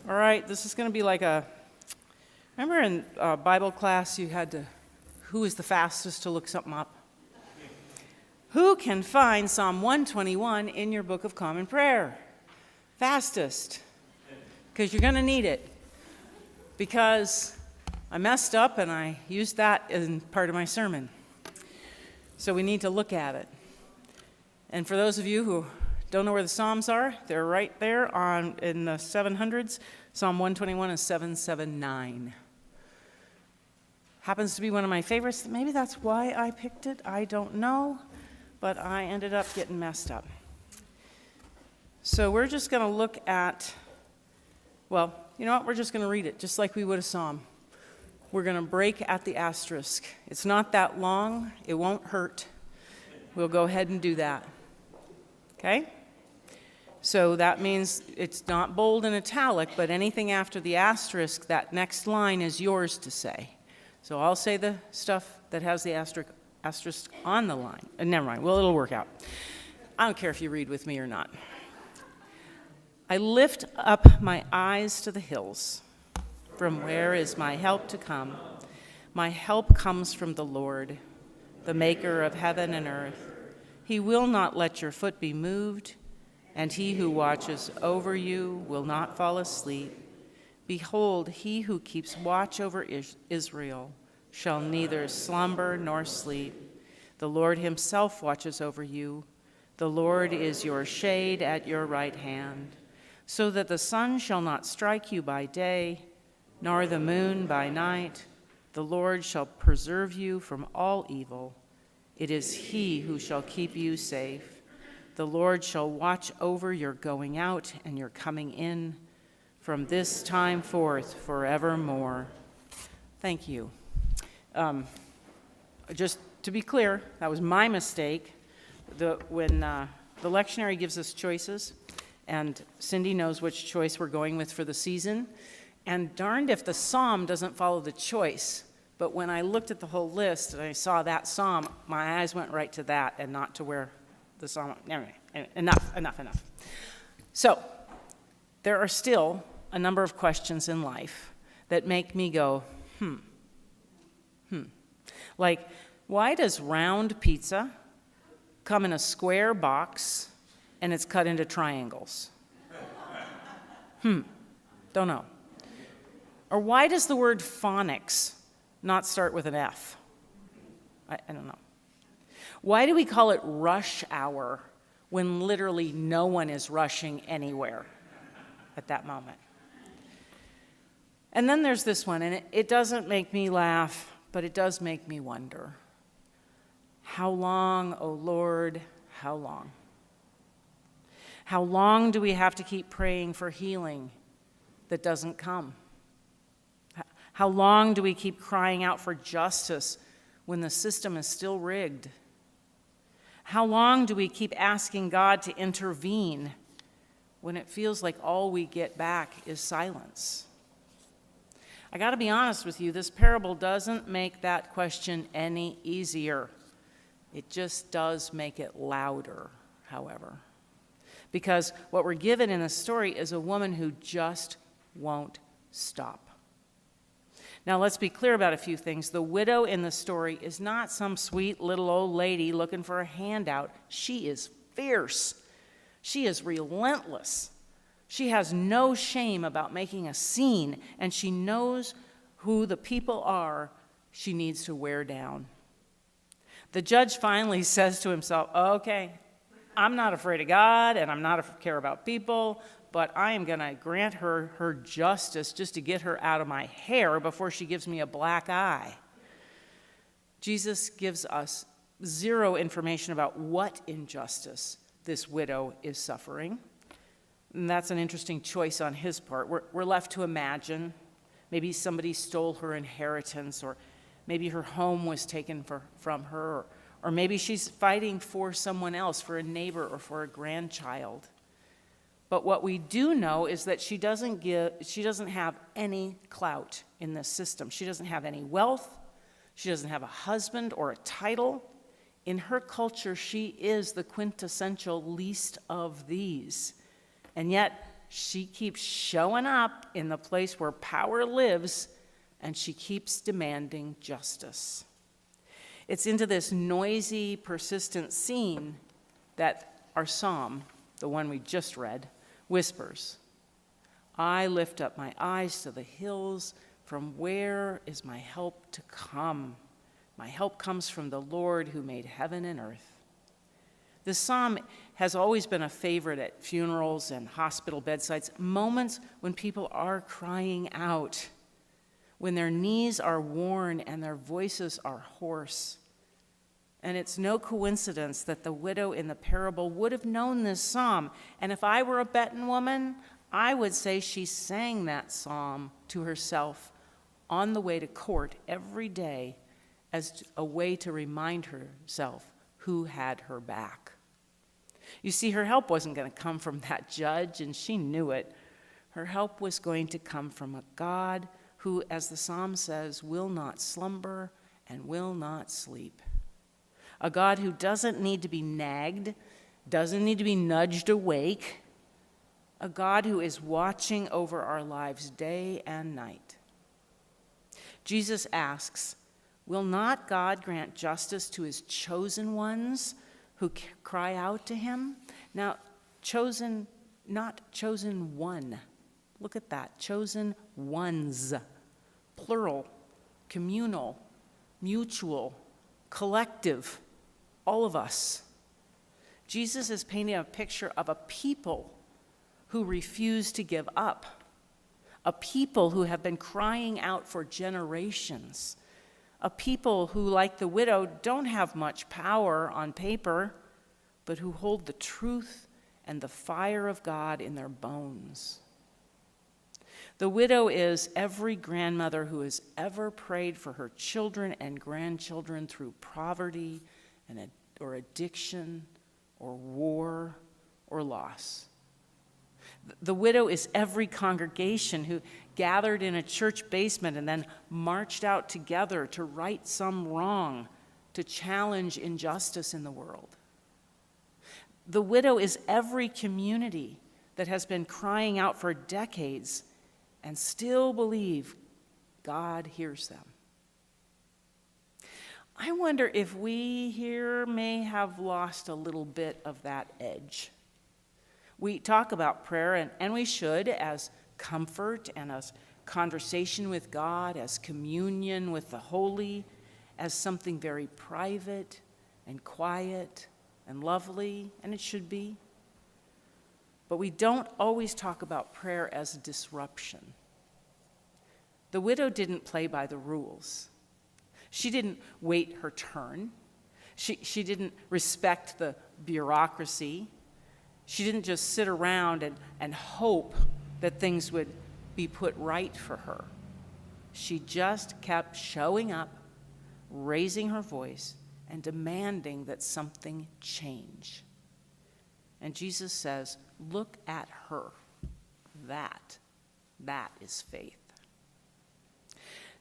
All right, this is going to be like remember in Bible class you had to, who is the fastest to look something up? Who can find Psalm 121 in your Book of Common Prayer? Fastest. Because you're going to need it. Because I messed up and I used that in part of my sermon. So we need to look at it. And for those of you who don't know where the Psalms are, they're right there in the 700s. Psalm 121 is 779. Happens to be one of my favorites. Maybe that's why I picked it. I don't know. But I ended up getting messed up. So we're just going to look at, well, you know what? We're just going to read it, just like we would a psalm. We're going to break at the asterisk. It's not that long. It won't hurt. We'll go ahead and do that. Okay? So that means it's not bold and italic, but anything after the asterisk, that next line is yours to say. So I'll say the stuff that has the asterisk on the line. Never mind. Well, it'll work out. I don't care if you read with me or not. I lift up my eyes to the hills. From where is my help to come? My help comes from the Lord, the maker of heaven and earth. He will not let your foot be moved, and he who watches over you will not fall asleep. Behold, he who keeps watch over Israel shall neither slumber nor sleep. The Lord himself watches over you. The Lord is your shade at your right hand, so that the sun shall not strike you by day, nor the moon by night. The Lord shall preserve you from all evil. It is he who shall keep you safe. The Lord shall watch over your going out and your coming in from this time forth forevermore. Thank you. Just to be clear, that was my mistake. When the lectionary gives us choices, and Cindy knows which choice we're going with for the season, and darned if the psalm doesn't follow the choice. But when I looked at the whole list and I saw that psalm, my eyes went right to that and not to where the psalm. Anyway, enough. So there are still a number of questions in life that make me go, Like, why does round pizza come in a square box and it's cut into triangles? Don't know. Or why does the word phonics not start with an F? I don't know. Why do we call it rush hour when literally no one is rushing anywhere at that moment? And then there's this one, and it doesn't make me laugh, but it does make me wonder. How long, O Lord, how long? How long do we have to keep praying for healing that doesn't come? How long do we keep crying out for justice when the system is still rigged? How long do we keep asking God to intervene when it feels like all we get back is silence? I got to be honest with you, this parable doesn't make that question any easier. It just does make it louder, however. Because what we're given in the story is a woman who just won't stop. Now, let's be clear about a few things. The widow in the story is not some sweet little old lady looking for a handout. She is fierce. She is relentless. She has no shame about making a scene, and she knows who the people are she needs to wear down. The judge finally says to himself, okay, I'm not afraid of God, and I'm not care about people, but I am going to grant her justice just to get her out of my hair before she gives me a black eye. Jesus gives us zero information about what injustice this widow is suffering. And that's an interesting choice on his part. We're left to imagine. Maybe somebody stole her inheritance, or maybe her home was taken from her, or maybe she's fighting for someone else, for a neighbor or for a grandchild. But what we do know is that she doesn't have any clout in this system. She doesn't have any wealth. She doesn't have a husband or a title. In her culture, she is the quintessential least of these. And yet, she keeps showing up in the place where power lives, and she keeps demanding justice. It's into this noisy, persistent scene that our psalm, the one we just read, whispers, I lift up my eyes to the hills. From where is my help to come? My help comes from the Lord who made heaven and earth. This psalm has always been a favorite at funerals and hospital bedsides, moments when people are crying out, when their knees are worn and their voices are hoarse. And it's no coincidence that the widow in the parable would have known this psalm. And if I were a betting woman, I would say she sang that psalm to herself on the way to court every day as a way to remind herself who had her back. You see, her help wasn't going to come from that judge, and she knew it. Her help was going to come from a God who, as the psalm says, will not slumber and will not sleep. A God who doesn't need to be nagged, doesn't need to be nudged awake. A God who is watching over our lives day and night. Jesus asks, will not God grant justice to his chosen ones who cry out to him? Now, chosen, not chosen one. Look at that, chosen ones. Plural, communal, mutual, collective, all of us. Jesus is painting a picture of a people who refuse to give up, a people who have been crying out for generations, a people who, like the widow, don't have much power on paper, but who hold the truth and the fire of God in their bones. The widow is every grandmother who has ever prayed for her children and grandchildren through poverty or addiction or war or loss. The widow is every congregation who gathered in a church basement and then marched out together to right some wrong, to challenge injustice in the world. The widow is every community that has been crying out for decades and still believe God hears them. I wonder if we here may have lost a little bit of that edge. We talk about prayer, and we should, as comfort and as conversation with God, as communion with the holy, as something very private and quiet and lovely, and it should be. But we don't always talk about prayer as disruption. The widow didn't play by the rules. She didn't wait her turn. She didn't respect the bureaucracy. She didn't just sit around and hope that things would be put right for her. She just kept showing up, raising her voice, and demanding that something change. And Jesus says, look at her. That is faith.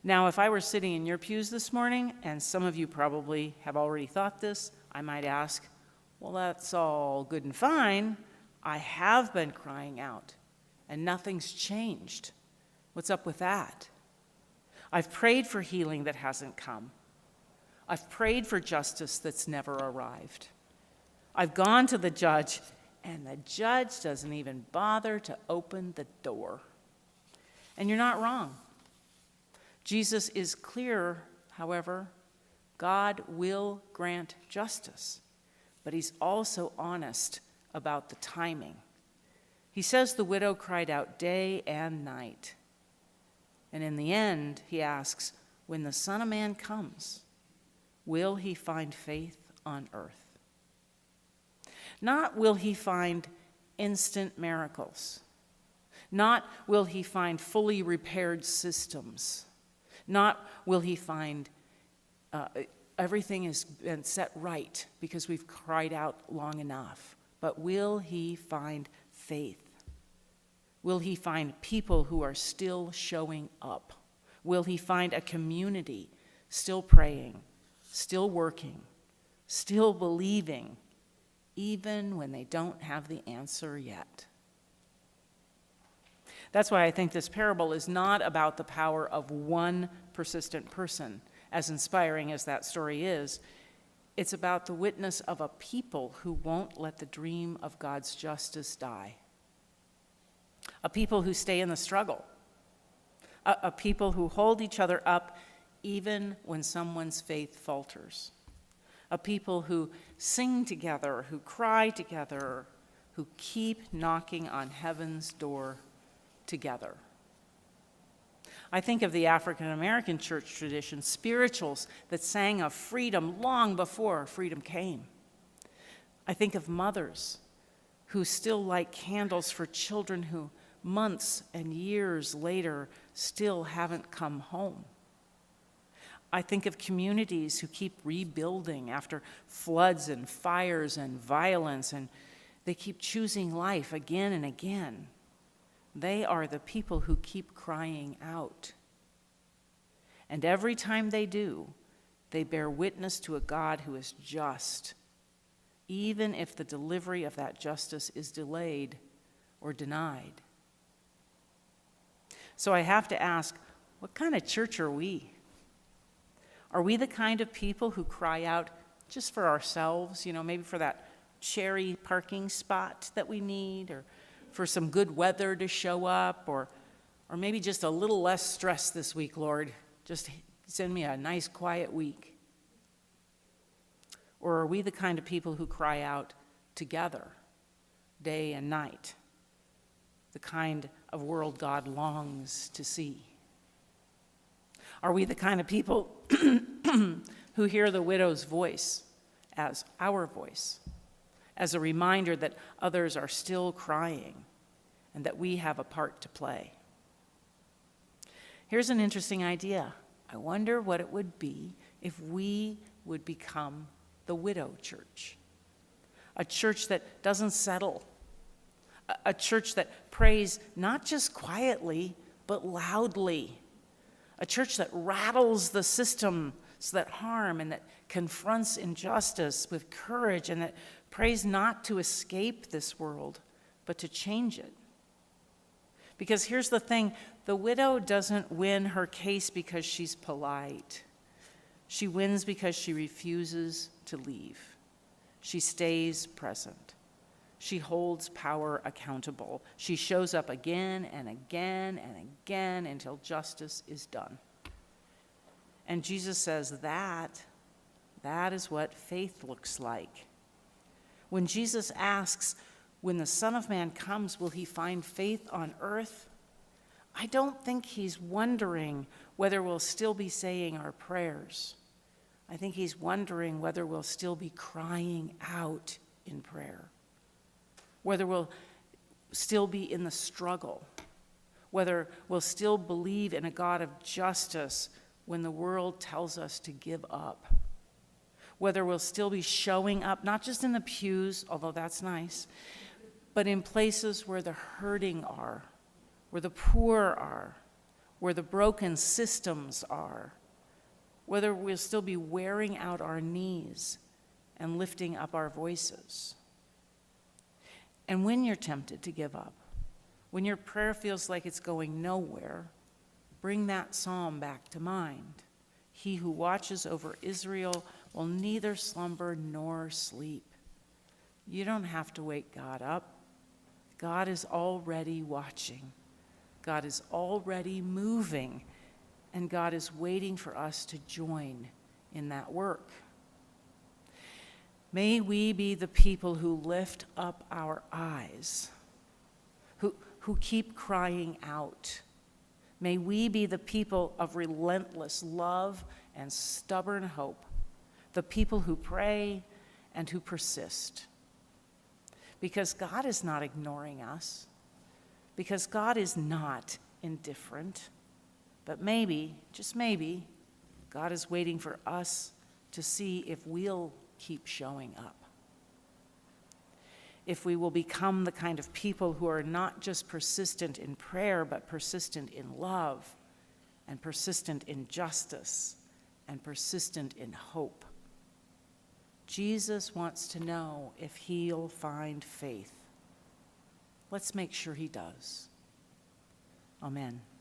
Now, if I were sitting in your pews this morning, and some of you probably have already thought this, I might ask, well, that's all good and fine. I have been crying out, and nothing's changed. What's up with that? I've prayed for healing that hasn't come. I've prayed for justice that's never arrived. I've gone to the judge, and the judge doesn't even bother to open the door. And you're not wrong. Jesus is clear, however, God will grant justice, but he's also honest about the timing. He says the widow cried out day and night. And in the end, he asks, when the Son of Man comes, will he find faith on earth? Not will he find instant miracles. Not will he find fully repaired systems. Not will he find everything has been set right because we've cried out long enough. But will he find faith? Will he find people who are still showing up? Will he find a community still praying, still working, still believing, even when they don't have the answer yet? That's why I think this parable is not about the power of one persistent person, as inspiring as that story is. It's about the witness of a people who won't let the dream of God's justice die. A people who stay in the struggle. A people who hold each other up even when someone's faith falters. A people who sing together, who cry together, who keep knocking on heaven's door together. I think of the African American church tradition, spirituals that sang of freedom long before freedom came. I think of mothers who still light candles for children who months and years later still haven't come home. I think of communities who keep rebuilding after floods and fires and violence, and they keep choosing life again and again. They are the people who keep crying out. And every time they do, they bear witness to a God who is just, even if the delivery of that justice is delayed or denied. So I have to ask, what kind of church are we? Are we the kind of people who cry out just for ourselves, maybe for that cherry parking spot that we need, or for some good weather to show up, or maybe just a little less stress this week, Lord. Just send me a nice, quiet week. Or are we the kind of people who cry out together, day and night, the kind of world God longs to see? Are we the kind of people who hear the widow's voice as our voice, as a reminder that others are still crying and that we have a part to play? Here's an interesting idea. I wonder what it would be if we would become the widow church. A church that doesn't settle. A church that prays not just quietly, but loudly. A church that rattles the systems that harm and that confronts injustice with courage and that prays not to escape this world, but to change it. Because here's the thing, the widow doesn't win her case because she's polite. She wins because she refuses to leave. She stays present. She holds power accountable. She shows up again and again and again until justice is done. And Jesus says that is what faith looks like. When Jesus asks, when the Son of Man comes, will he find faith on earth? I don't think he's wondering whether we'll still be saying our prayers. I think he's wondering whether we'll still be crying out in prayer, whether we'll still be in the struggle, whether we'll still believe in a God of justice when the world tells us to give up, whether we'll still be showing up, not just in the pews, although that's nice, but in places where the hurting are, where the poor are, where the broken systems are, whether we'll still be wearing out our knees and lifting up our voices. And when you're tempted to give up, when your prayer feels like it's going nowhere, bring that psalm back to mind. He who watches over Israel will neither slumber nor sleep. You don't have to wake God up. God is already watching. God is already moving, and God is waiting for us to join in that work. May we be the people who lift up our eyes, who keep crying out. May we be the people of relentless love and stubborn hope, the people who pray and who persist. Because God is not ignoring us, because God is not indifferent, but maybe, just maybe, God is waiting for us to see if we'll keep showing up. If we will become the kind of people who are not just persistent in prayer, but persistent in love, and persistent in justice, and persistent in hope. Jesus wants to know if he'll find faith. Let's make sure he does. Amen.